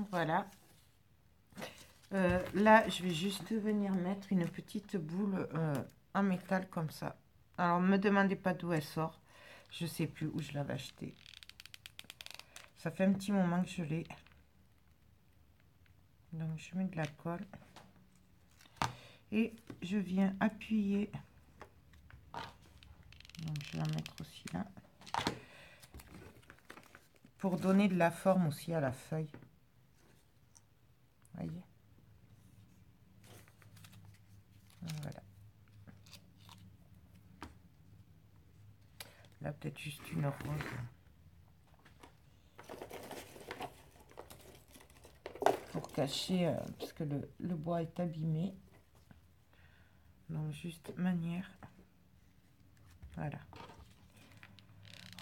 Voilà. Là, je vais juste venir mettre une petite boule en métal comme ça. Alors, ne me demandez pas d'où elle sort. Je sais plus où je l'avais achetée. Ça fait un petit moment que je l'ai. Donc, je mets de la colle. Et je viens appuyer. Donc, je vais en mettre aussi là. Pour donner de la forme aussi à la feuille. Voyez. Voilà. Là, peut-être juste une rose. Pour cacher, parce que le bois est abîmé. Donc, juste manière. Voilà.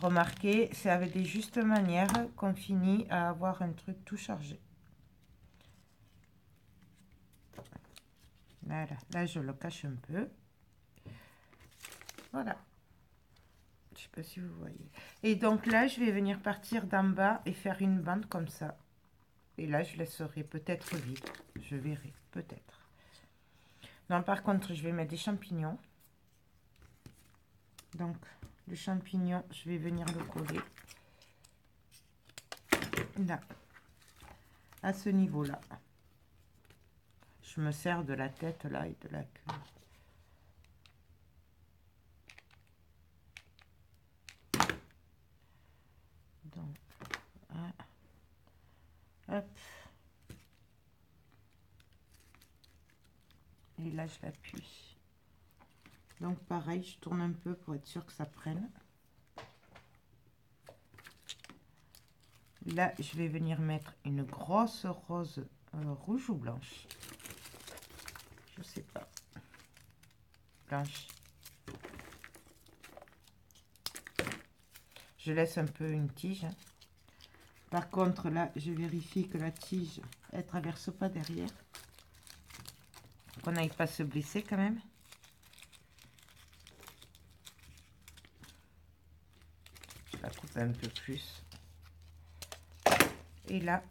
Remarquez, c'est avec des justes manières qu'on finit à avoir un truc tout chargé. Voilà. Là, je le cache un peu. Voilà. Je sais pas si vous voyez. Et donc là, je vais venir partir d'en bas et faire une bande comme ça. Et là, je laisserai peut-être vide. Je verrai, peut-être. Non, par contre, je vais mettre des champignons. Donc, le champignon, je vais venir le coller. Là. À ce niveau-là. Je me sers de la tête, là, et de la queue. Donc, hop. Et là, je l'appuie. Donc, pareil, je tourne un peu pour être sûr que ça prenne. Là, je vais venir mettre une grosse rose rouge ou blanche. Je sais pas. Blanche. Je laisse un peu une tige. Par contre, là, je vérifie que la tige, elle traverse pas derrière. Qu'on n'aille pas se blesser quand même. Je la coupe un peu plus. Et là,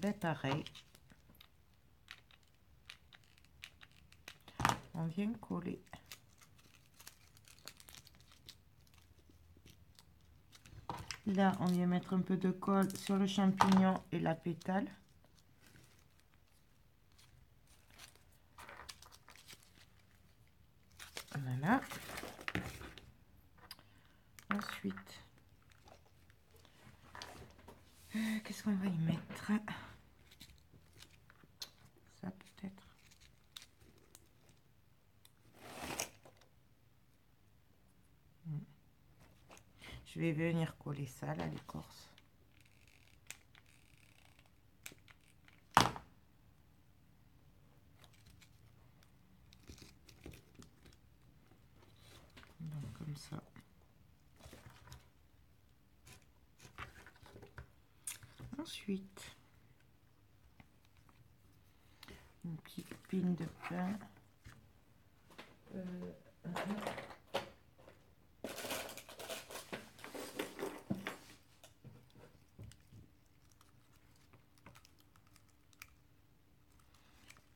ben pareil. On vient coller. Là, on vient mettre un peu de colle sur le champignon et la pétale. Voilà. Ensuite, qu'est-ce qu'on va y mettre? Ça peut-être. Je vais venir coller ça là, l'écorce. Donc comme ça. Ensuite, une petite pine de pain.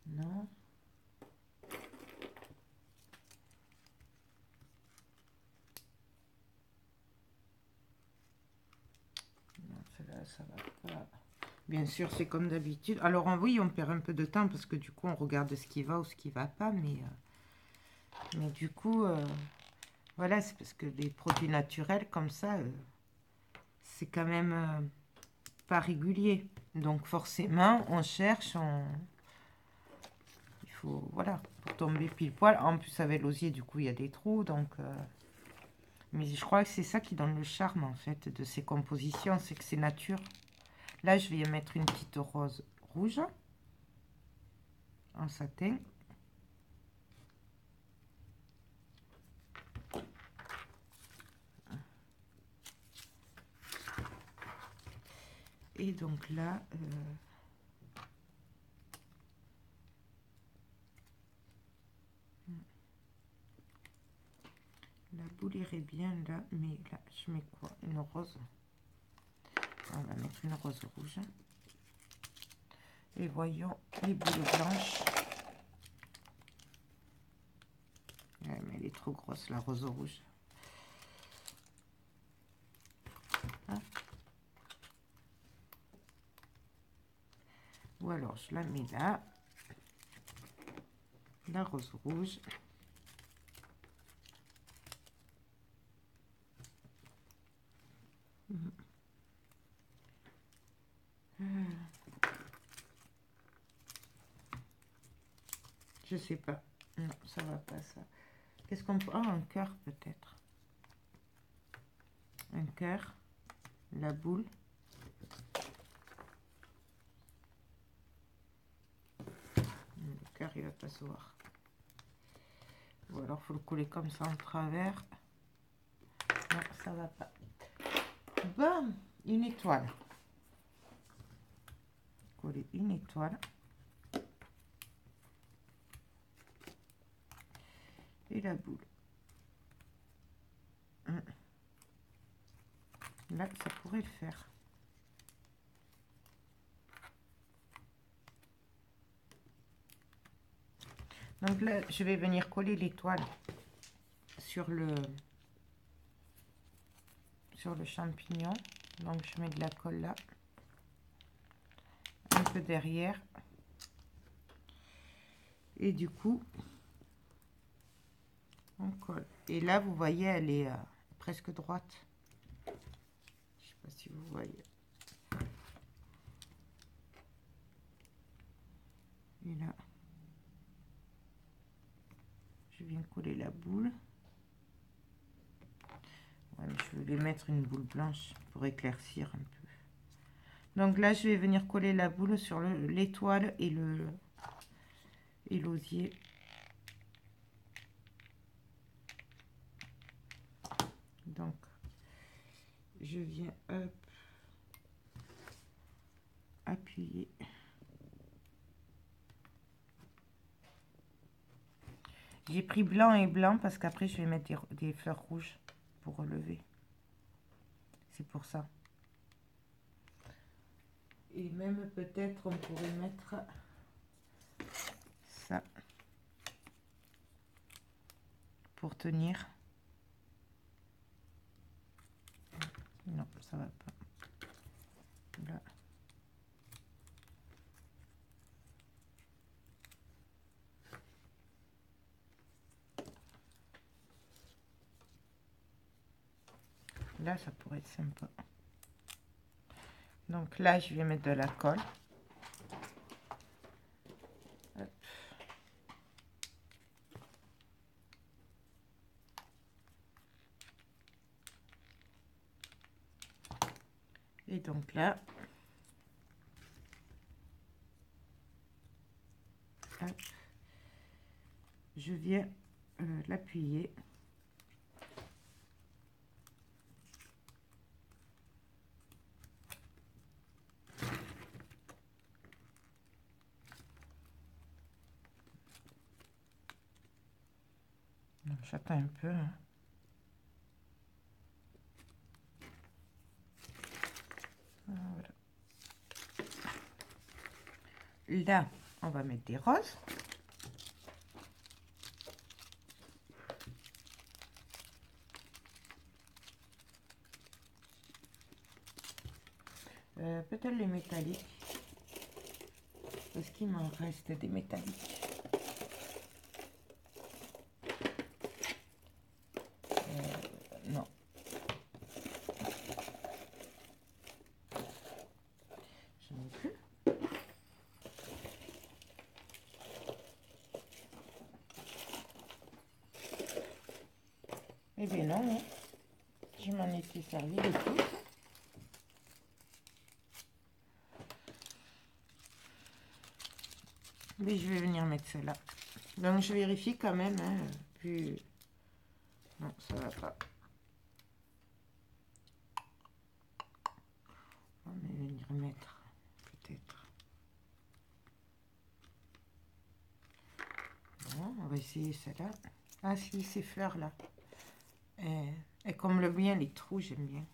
Non. Non, celle-là, ça va pas. Bien sûr, c'est comme d'habitude. Alors, oui, on perd un peu de temps parce que du coup, on regarde ce qui va ou ce qui va pas. Mais du coup, voilà, c'est parce que des produits naturels comme ça, c'est quand même pas régulier. Donc, forcément, on cherche, faut, voilà, pour tomber pile poil. En plus, avec l'osier, du coup, il y a des trous, donc... mais je crois que c'est ça qui donne le charme, en fait, de ces compositions, c'est que c'est nature. Là, je vais y mettre une petite rose rouge en satin. Et donc là, la boule irait bien là, mais là, je mets quoi? Une rose. On va mettre une rose rouge. Et voyons les boules blanches. Ouais, mais elle est trop grosse, la rose rouge. Ah. Ou alors, je la mets là. La rose rouge. Je sais pas. Non, ça va pas ça. Qu'est-ce qu'on peut... Ah, un cœur peut-être. Un cœur. La boule. Le cœur, il va pas se voir. Ou alors, faut le coller comme ça en travers. Non, ça va pas. Bam, une étoile. Coller une étoile. Et la boule. Là, ça pourrait le faire. Donc là, je vais venir coller l'étoile sur le champignon. Donc je mets de la colle là, un peu derrière. Et du coup, on colle. Et là, vous voyez, elle est presque droite. Je sais pas si vous voyez. Et là, je viens coller la boule. Ouais, mais je vais mettre une boule blanche pour éclaircir un peu. Donc là, je vais venir coller la boule sur l'étoile et l'osier. Donc, je viens appuyer. J'ai pris blanc et blanc parce qu'après, je vais mettre des fleurs rouges pour relever. C'est pour ça. Et même peut-être on pourrait mettre ça pour tenir. Non, ça va pas. Là. Là, ça pourrait être sympa. Donc là, je vais mettre de la colle. Hop. Et donc là, hop, je viens l'appuyer. J'attends un peu. Hein. Voilà. Là, on va mettre des roses. Peut-être les métalliques. Est-ce qu'il m'en reste des métalliques? Non. Je n'ai plus. trouvé, non, hein. Je m'en étais servi de tout. Mais je vais venir mettre celle-là. Donc je vérifie quand même, hein, plus... Non, ça va pas. On va venir mettre, peut-être. Bon, on va essayer celle-là. Ah si, ces fleurs-là. Et comme le bien, les trous, j'aime bien.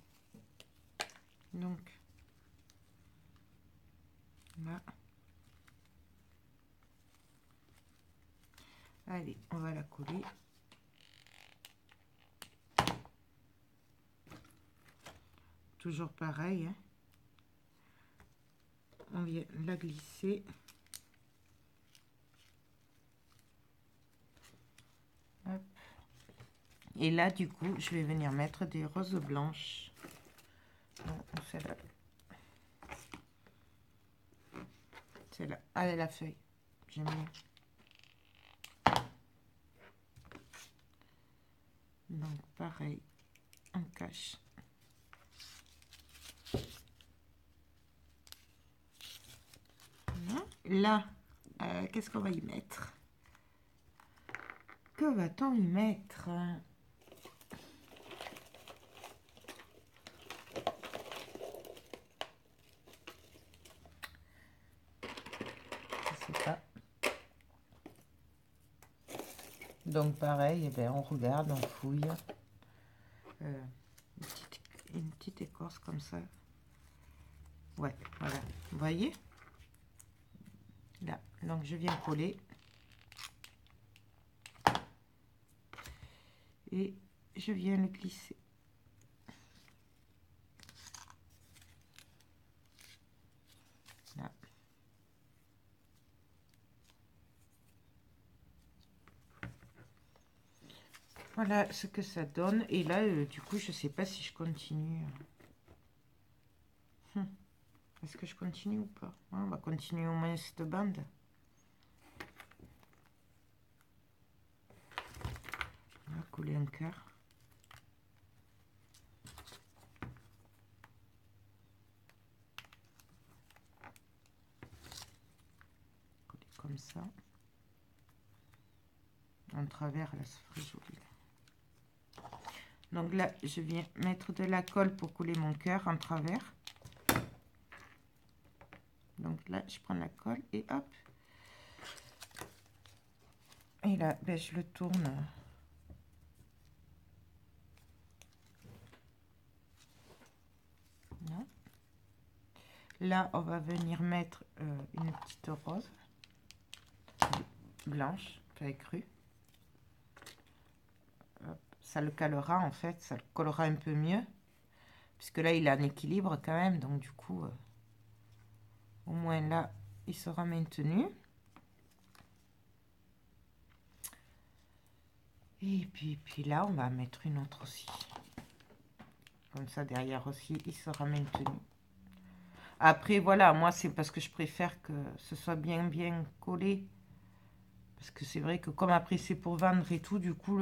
Donc, là. Allez, on va la coller. Toujours pareil, hein. On vient la glisser. Hop. Et là, du coup, je vais venir mettre des roses blanches. Non, celle-là. Celle-là. Allez, la feuille. J'aime bien. Donc, pareil. On cache. Là, qu'est-ce qu'on va y mettre? Que va-t-on y mettre? Je sais pas. Donc pareil, eh bien, on regarde, on fouille. Une petite écorce comme ça. Ouais, voilà. Vous voyez? Là, donc je viens coller. Et je viens le glisser. Là. Voilà ce que ça donne. Et là, du coup, je sais pas si je continue. Est-ce que je continue ou pas? On va continuer au moins cette bande. On va coller un cœur. Coller comme ça. En travers, là, ça ferait joli. Donc là, je viens mettre de la colle pour coller mon cœur en travers. Donc là, je prends la colle et hop. Et là, ben, je le tourne. Là. Là, on va venir mettre une petite rose blanche, feuille crue. Hop. Ça le calera en fait, ça le collera un peu mieux. Puisque là, il a un équilibre quand même. Donc du coup, au moins là, il sera maintenu. Et puis là, on va mettre une autre aussi. Comme ça, derrière aussi, il sera maintenu. Après, voilà, moi, c'est parce que je préfère que ce soit bien collé. Parce que c'est vrai que comme après, c'est pour vendre et tout, du coup,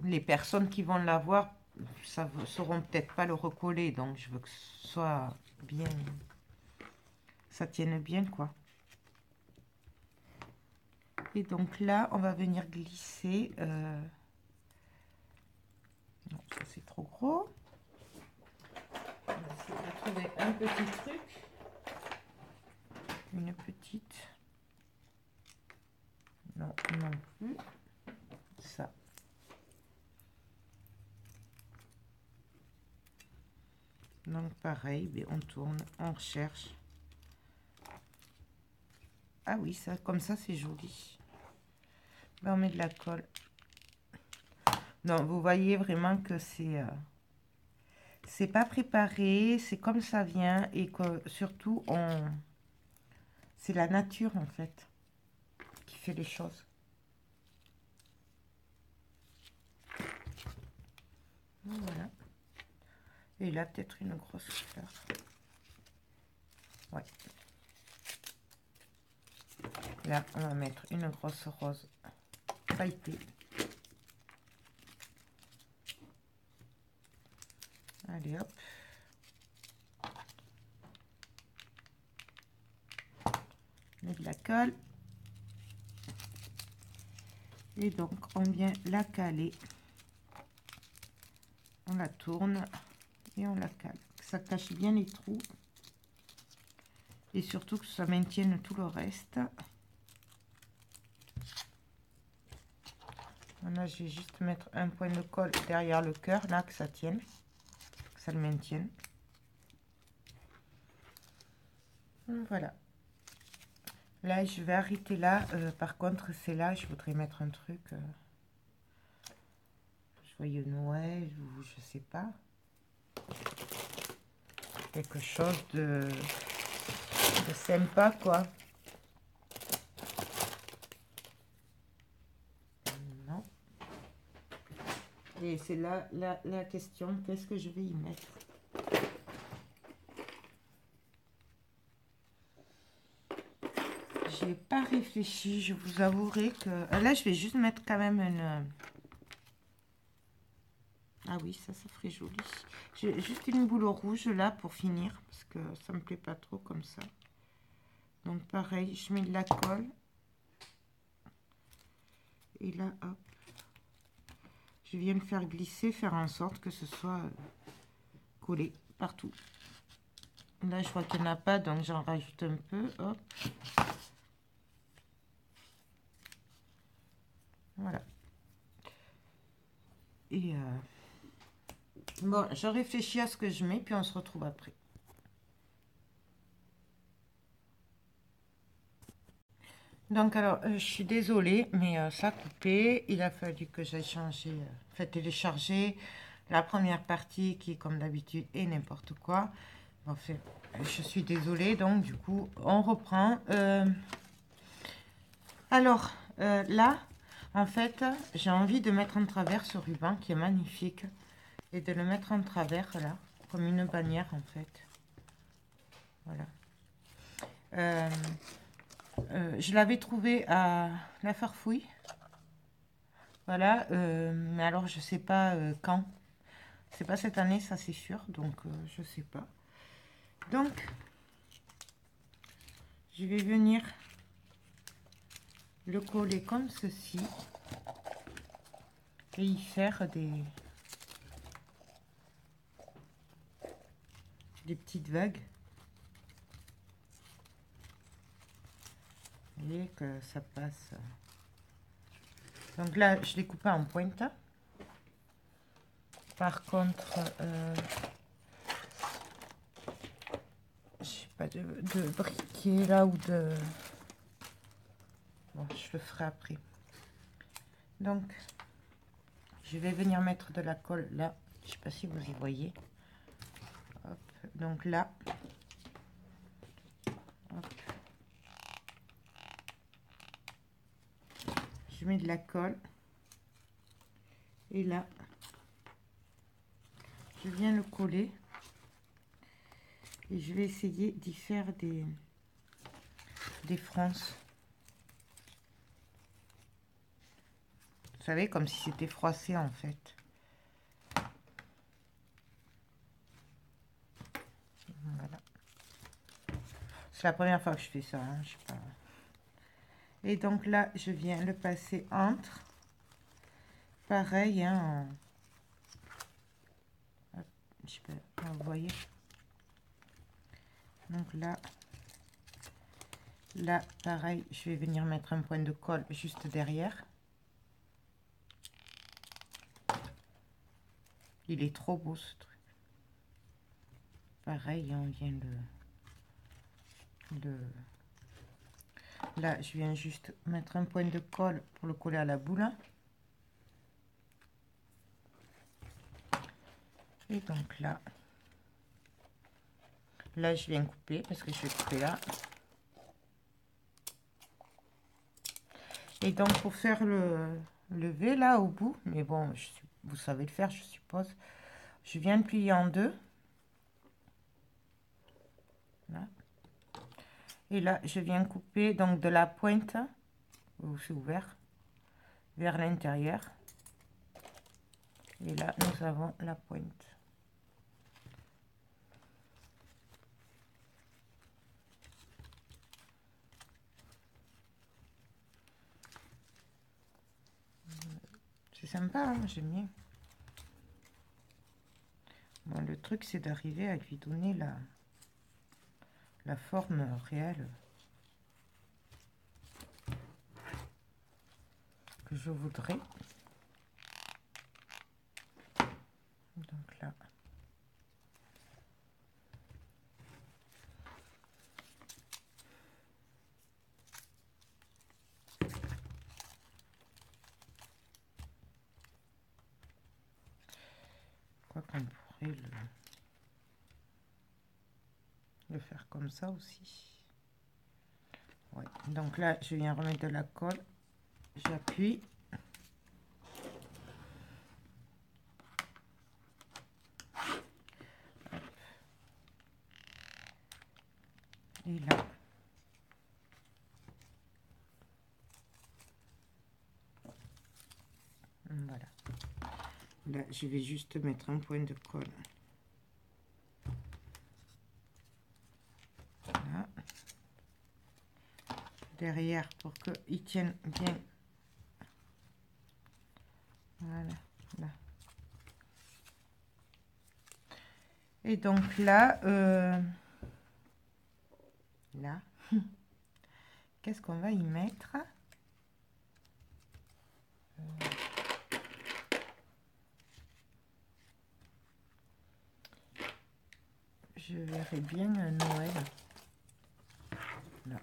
les personnes qui vont l'avoir, ça sauront peut-être pas le recoller. Donc, je veux que ce soit bien... Ça tienne bien, quoi. Et donc là, on va venir glisser... Non, ça c'est trop gros. On va essayer de trouver un petit truc. Une petite. Non, non plus. Ça. Donc pareil, mais on tourne, on recherche. Ah oui, ça, comme ça c'est joli. Ben, on met de la colle. Non, vous voyez vraiment que c'est pas préparé, c'est comme ça vient et que surtout c'est la nature en fait qui fait les choses. Voilà. Et là peut-être une grosse fleur. Ouais. Là on va mettre une grosse rose pailletée. Allez, hop. On met de la colle. Et donc, on vient la caler. On la tourne et on la cale. Ça cache bien les trous. Et surtout que ça maintienne tout le reste. Là, je vais juste mettre un point de colle derrière le cœur, là, que ça tienne. Que ça le maintienne. Voilà. Là, je vais arrêter là. Par contre, c'est là, je voudrais mettre un truc. Joyeux Noël ou je sais pas. Quelque chose de sympa, quoi. Non. Et c'est là la question, qu'est-ce que je vais y mettre? Je n'ai pas réfléchi, je vous avouerai que... Là, je vais juste mettre quand même une... Ah oui, ça ferait joli. J'ai juste une boule rouge là pour finir, parce que ça me plaît pas trop comme ça. Donc pareil, je mets de la colle. Et là, hop. Je viens le faire glisser, faire en sorte que ce soit collé partout. Là, je vois qu'il n'y en a pas, donc j'en rajoute un peu. Hop. Voilà. Et bon, je réfléchis à ce que je mets, puis on se retrouve après. Donc, alors, je suis désolée, mais ça a coupé. Il a fallu que j'aille changer, télécharger la première partie qui, comme d'habitude, est n'importe quoi. Enfin, je suis désolée, donc du coup, on reprend. Alors, là, en fait, j'ai envie de mettre en travers ce ruban qui est magnifique et de le mettre en travers, là, comme une bannière, en fait. Voilà. Je l'avais trouvé à la Farfouille. Voilà, mais alors je sais pas quand. C'est pas cette année, ça c'est sûr, donc je sais pas. Donc, je vais venir le coller comme ceci et y faire des petites vagues. Et que ça passe. Donc là, je l'ai coupé en pointe. Par contre, je sais pas de briquet là ou de... Bon, je le ferai après. Donc, je vais venir mettre de la colle là. Je sais pas si vous y voyez. Hop. Donc là. Hop. Je mets de la colle. Et là, je viens le coller. Et je vais essayer d'y faire des fronces. Vous savez, comme si c'était froissé en fait. Voilà. C'est la première fois que je fais ça, hein, je sais pas. Et donc là, je viens le passer entre. Pareil, hein. Je sais pas, vous voyez. Donc là, pareil, je vais venir mettre un point de colle juste derrière. Il est trop beau ce truc. Pareil, on vient Là, je viens juste mettre un point de colle pour le coller à la boule. Et donc là, je viens couper parce que je vais couper là. Et donc, pour faire le V là au bout, mais bon, vous savez le faire, je suppose. Je viens de plier en deux. Là. Et là, je viens couper donc de la pointe, où c'est ouvert, vers l'intérieur. Et là, nous avons la pointe. sympa, hein, j'aime bien. Bon, le truc, c'est d'arriver à lui donner la forme réelle que je voudrais. Donc là. Quoi qu'on pourrait le faire comme ça aussi. Ouais. Donc là, je viens remettre de la colle. J'appuie. Et là. Voilà. Là, je vais juste mettre un point de colle. Là. Derrière pour qu'il tienne bien. Voilà. Là. Et donc là, là, qu'est-ce qu'on va y mettre? Je verrai bien un Noël. Là.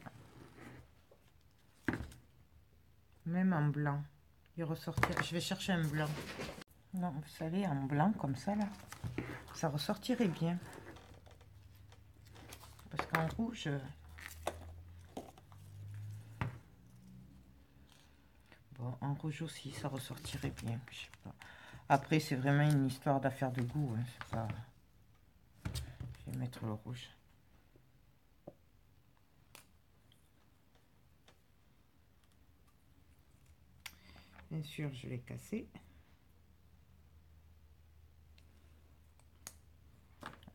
Même en blanc. Il ressortirait. Je vais chercher un blanc. Non, vous savez, en blanc comme ça, là, ça ressortirait bien. Parce qu'en rouge... Bon, en rouge aussi, ça ressortirait bien. Je sais pas. Après, c'est vraiment une histoire d'affaire de goût. Hein, c'est pas... Je vais mettre le rouge. Bien sûr, je l'ai cassé.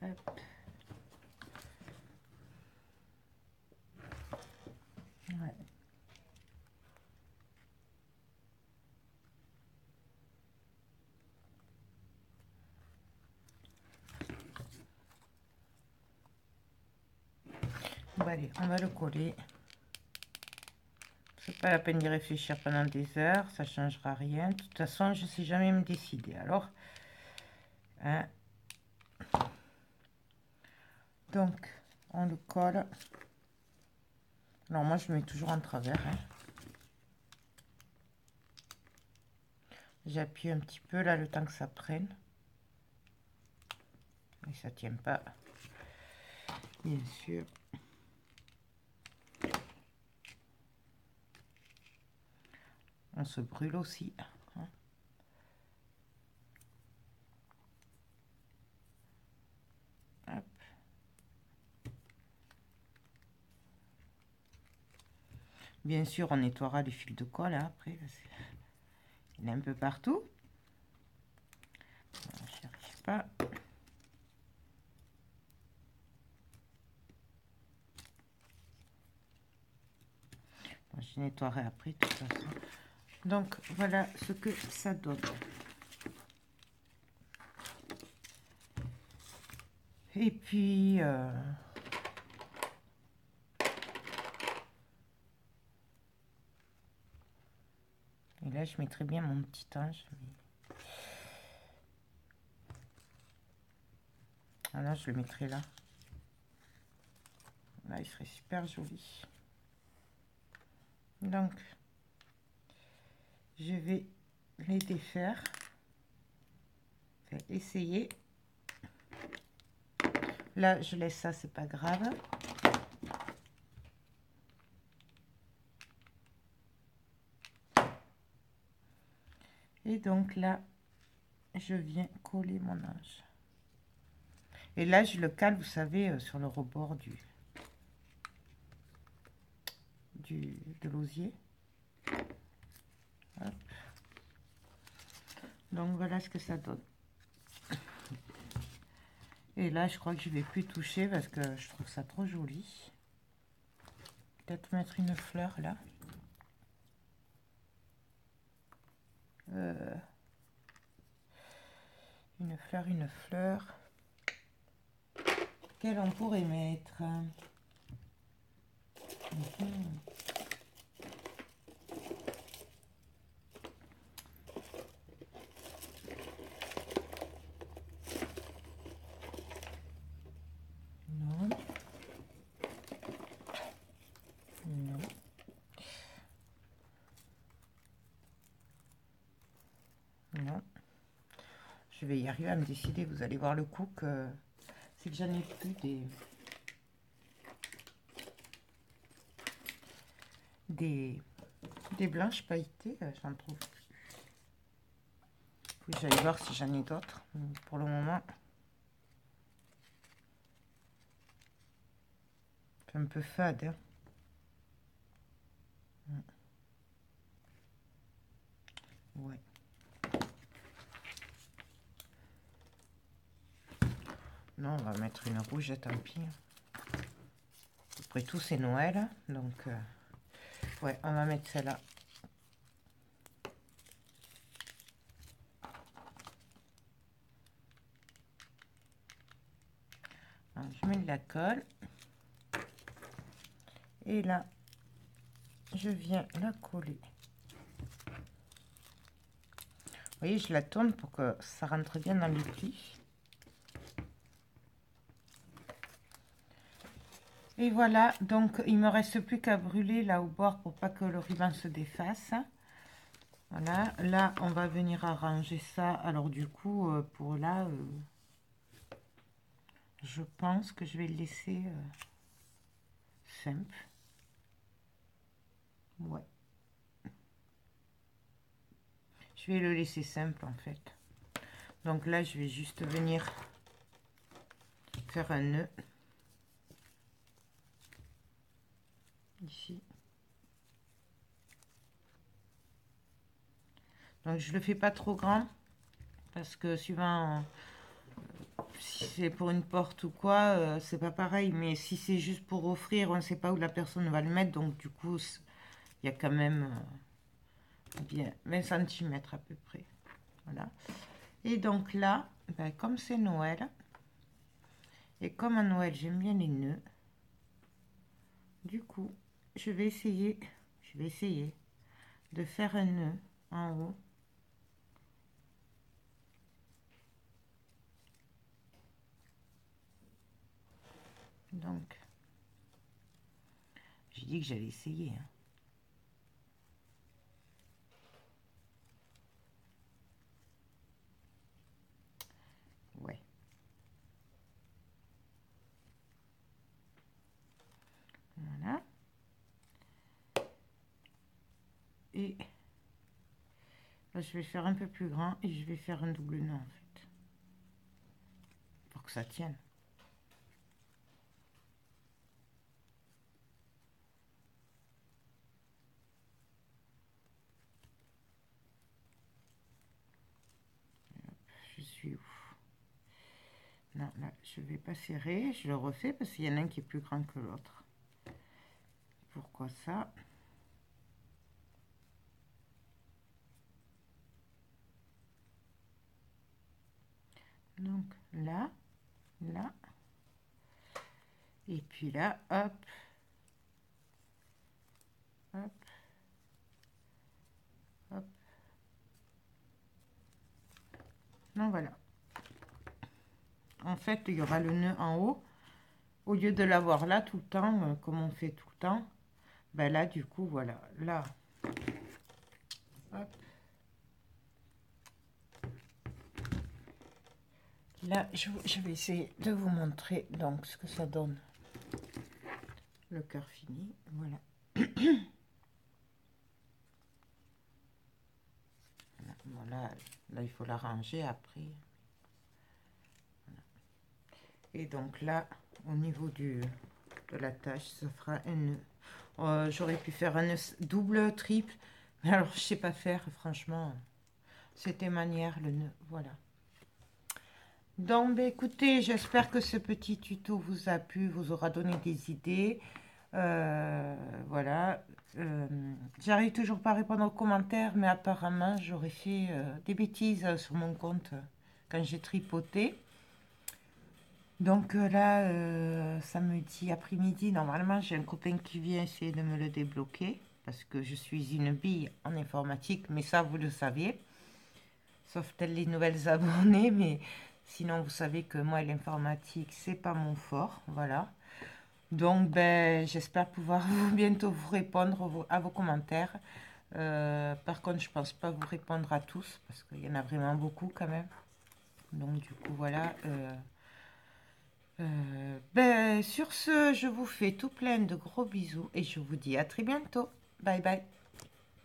Hop. Ouais. Bon, allez, on va le coller. C'est pas la peine d'y réfléchir pendant des heures, ça changera rien. De toute façon, je sais jamais me décider. Alors, hein. Donc, on le colle. Alors, moi, je mets toujours en travers. Hein. J'appuie un petit peu là, le temps que ça prenne. Et ça tient pas. Bien sûr. On se brûle aussi. Hein. Hop. Bien sûr, on nettoiera les fils de colle hein, après. Il est un peu partout. J'y arrive pas. Bon, je nettoierai après de toute façon. Donc, voilà ce que ça donne. Et puis... Et là, je mettrai bien mon petit ange. Ah là, je le mettrai là. Là, il serait super joli. Donc, je vais les défaire. Essayer. Là, je laisse ça, c'est pas grave. Et donc là, je viens coller mon ange. Et là, je le cale, vous savez, sur le rebord de l'osier. Hop. Donc voilà ce que ça donne. Et là, je crois que je vais plus toucher parce que je trouve ça trop joli. Peut-être mettre une fleur là. Une fleur. Quelle on pourrait mettre? Mhm. Non. Non. Non. Je vais y arriver à me décider. Vous allez voir le coup que c'est que j'en ai plus des blanches pailletées. J'en trouve plus. Faut que j'aille voir si j'en ai d'autres. Pour le moment, c'est un peu fade. Hein. Ouais. Non, on va mettre une rouge, tant pis. Après tout, c'est Noël. Donc, ouais, on va mettre celle-là. Je mets de la colle. Et là, je viens la coller. Vous voyez, je la tourne pour que ça rentre bien dans les plis. Et voilà, donc il me reste plus qu'à brûler là au bord pour pas que le ruban se défasse. Voilà, là on va venir arranger ça. Alors du coup, pour là, je pense que je vais le laisser simple. Ouais. Je vais le laisser simple en fait. Donc là, je vais juste venir faire un nœud. Ici. Donc je le fais pas trop grand parce que suivant si c'est pour une porte ou quoi, c'est pas pareil. Mais si c'est juste pour offrir, on ne sait pas où la personne va le mettre. Donc du coup, il y a quand même bien 20 cm à peu près. Voilà. Et donc là, ben, comme c'est Noël, et comme à Noël j'aime bien les nœuds, du coup, je vais essayer de faire un nœud en haut. Donc, j'ai dit que j'allais essayer. Hein. Ouais. Voilà. Et là, je vais faire un peu plus grand et je vais faire un double nœud en fait. Pour que ça tienne. Je suis où? Non, là, je vais pas serrer. Je le refais parce qu'il y en a un qui est plus grand que l'autre. Pourquoi ça? Donc là, là. Et puis là, hop. Hop. Hop. Donc voilà. En fait, il y aura le nœud en haut. Au lieu de l'avoir là tout le temps, comme on fait tout le temps, ben là, du coup, voilà. Là. Hop. Là, je vais essayer de vous montrer donc ce que ça donne. Le cœur fini, voilà. Voilà, là il faut la ranger après. Voilà. Et donc là, au niveau de la tâche, ça fera un nœud. J'aurais pu faire un nœud double, triple, mais alors je sais pas faire, franchement. C'était manière le nœud, voilà. Donc, bah, écoutez, j'espère que ce petit tuto vous a plu, vous aura donné des idées. Voilà. J'arrive toujours pas à répondre aux commentaires, mais apparemment, j'aurais fait des bêtises sur mon compte quand j'ai tripoté. Donc là, samedi après-midi, normalement, j'ai un copain qui vient essayer de me le débloquer parce que je suis une bille en informatique, mais ça, vous le saviez, sauf peut-être les nouvelles abonnées, mais sinon, vous savez que moi, l'informatique, c'est pas mon fort, voilà. Donc, ben, j'espère pouvoir bientôt vous répondre à vos commentaires. Par contre, je pense pas vous répondre à tous parce qu'il y en a vraiment beaucoup quand même. Donc, du coup, voilà. Ben, sur ce, je vous fais tout plein de gros bisous et je vous dis à très bientôt. Bye bye.